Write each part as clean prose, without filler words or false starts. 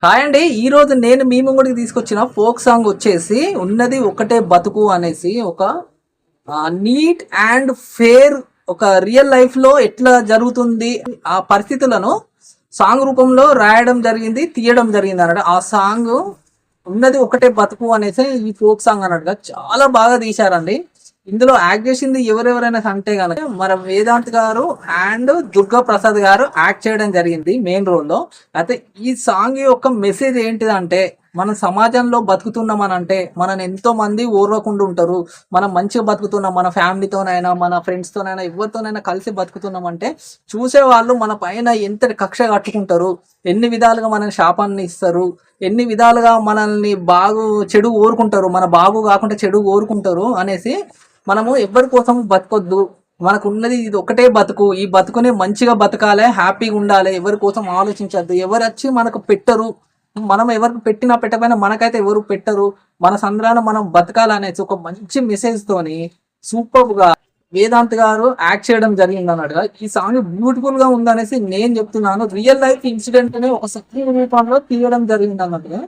Hi అండి. ఈ రోజు నేను మీ ముంగడికి తీసుకొచ్చిన ఫోక్ సాంగ్ వచ్చేసి ఉన్నది ఒకటే బతుకు అనేసి ఒక నీట్ అండ్ ఫేర్ ఒక రియల్ లైఫ్ లో ఎట్లా జరుగుతుంది ఆ పరిస్థితులను సాంగ్ రూపంలో రాయడం జరిగింది, తీయడం జరిగింది అన్నట్టు. ఆ సాంగ్ ఉన్నది ఒకటే బతుకు అనేసి ఈ ఫోక్ సాంగ్ అన్నట్టుగా చాలా బాగా తీశారండి. ఇందులో యాక్ట్ చేసింది ఎవరెవరైనా అంటే కనుక మన వేదాంత్ గారు అండ్ దుర్గా ప్రసాద్ గారు యాక్ట్ చేయడం జరిగింది మెయిన్ రోల్ లో. అయితే ఈ సాంగ్ యొక్క మెసేజ్ ఏంటిదంటే, మనం సమాజంలో బతుకుతున్నామనంటే మనని ఎంతో మంది ఓర్వకుండా ఉంటారు. మనం మంచిగా బతుకుతున్నాం, మన ఫ్యామిలీతోనైనా మన ఫ్రెండ్స్తోనైనా ఎవరితోనైనా కలిసి బతుకుతున్నామంటే చూసే వాళ్ళు మన పైన ఎంత కక్ష కట్టుకుంటారు, ఎన్ని విధాలుగా మనని శాపాన్ని ఇస్తారు, ఎన్ని విధాలుగా మనల్ని చెడు ఓరుకుంటారు, మన బాగు కాకుండా చెడు ఓరుకుంటారు అనేసి మనము ఎవరి కోసం బతకొద్దు. మనకు ఉన్నది ఇది ఒకటే బతుకు, ఈ బతుకునే మంచిగా బతకాలి, హ్యాపీగా ఉండాలి, ఎవరి కోసం ఆలోచించద్దు. ఎవరు వచ్చి మనకు పెట్టరు, మనం ఎవరికి పెట్టినా పెట్టకపోయినా మనకైతే ఎవరు పెట్టరు, మన సంద్రాన మనం బతకాలనేసి ఒక మంచి మెసేజ్ తోని సూపర్ గా వేదాంత్ గారు యాక్ట్ చేయడం జరిగింది అన్నట్టుగా. ఈ సాంగ్ బ్యూటిఫుల్ గా ఉందనేసి నేను చెప్తున్నాను. రియల్ లైఫ్ ఇన్సిడెంట్ ని ఒక సత్య రూపంలో తీయడం జరిగింది అన్నట్టుగా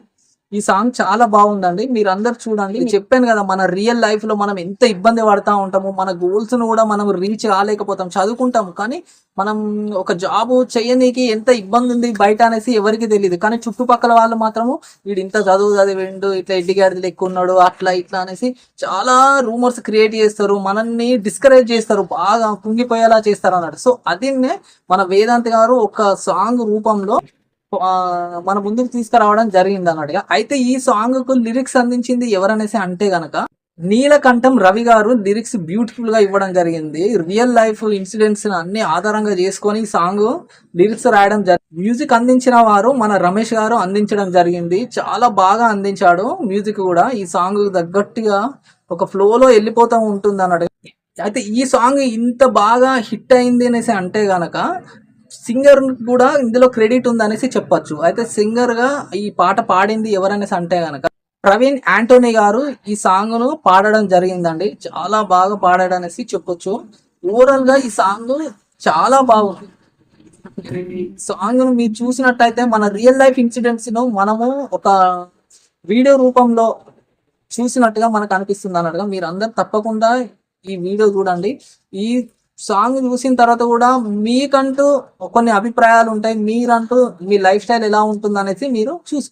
ఈ సాంగ్ చాలా బాగుందండి. మీరు అందరు చూడండి. నేను చెప్పాను కదా, మన రియల్ లైఫ్ లో మనం ఎంత ఇబ్బంది పడతా ఉంటాము, మన గోల్స్ ను కూడా మనం రీచ్ కాలేకపోతాం. చదువుకుంటాము కానీ మనం ఒక జాబ్ చేయనీకి ఎంత ఇబ్బంది ఉంది బయట అనేసి ఎవరికి తెలియదు. కానీ చుట్టుపక్కల వాళ్ళు మాత్రము వీడు ఇంత చదివిండు, ఇట్లా ఎడ్డిగాడిలు ఎక్కువ ఉన్నాడు, అట్లా ఇట్లా అనేసి చాలా రూమర్స్ క్రియేట్ చేస్తారు, మనల్ని డిస్కరేజ్ చేస్తారు, బాగా కుంగిపోయేలా చేస్తారు అన్నట్టు. సో అది మన వేదాంత్ గారు ఒక సాంగ్ రూపంలో మన ముందుకు తీసుకురావడం జరిగింది అన్నట్టుగా. అయితే ఈ సాంగ్ కు లిరిక్స్ అందించింది ఎవరనేసి అంటే గనక నీలకంఠం రవి గారు లిరిక్స్ బ్యూటిఫుల్ గా ఇవ్వడం జరిగింది. రియల్ లైఫ్ ఇన్సిడెంట్స్ అన్ని ఆధారంగా చేసుకొని ఈ సాంగ్ లిరిక్స్ రాయడం జరిగింది. మ్యూజిక్ అందించిన వారు మన రమేష్ గారు అందించడం జరిగింది. చాలా బాగా అందించాడు మ్యూజిక్ కూడా. ఈ సాంగ్ తగ్గట్టుగా ఒక ఫ్లో లో వెళ్ళిపోతూ ఉంటుంది అన్నట్టు. అయితే ఈ సాంగ్ ఇంత బాగా హిట్ అయింది అనేసి అంటే గనక సింగర్ కూడా ఇందులో క్రెడిట్ ఉందనేసి చెప్పొచ్చు. అయితే సింగర్ గా ఈ పాట పాడింది ఎవరనేసి అంటే గనక ప్రవీణ్ యాంటోనీ గారు ఈ సాంగ్ ను పాడడం జరిగిందండి. చాలా బాగా పాడాడనేసి చెప్పొచ్చు. ఓవరాల్ గా ఈ సాంగ్ చాలా బాగుంది. సాంగ్ ను మీరు చూసినట్టయితే మన రియల్ లైఫ్ ఇన్సిడెంట్స్ ను మనము ఒక వీడియో రూపంలో చూసినట్టుగా మనకు అనిపిస్తుంది అన్నట్టుగా. మీరు అందరు తప్పకుండా ఈ వీడియో చూడండి. ఈ సాంగ్ చూసిన తర్వాత కూడా మీకంటూ కొన్ని అభిప్రాయాలు ఉంటాయి, మీరంటూ మీ లైఫ్ స్టైల్ ఎలా ఉంటుంది అనేసి మీరు చూసుకోండి.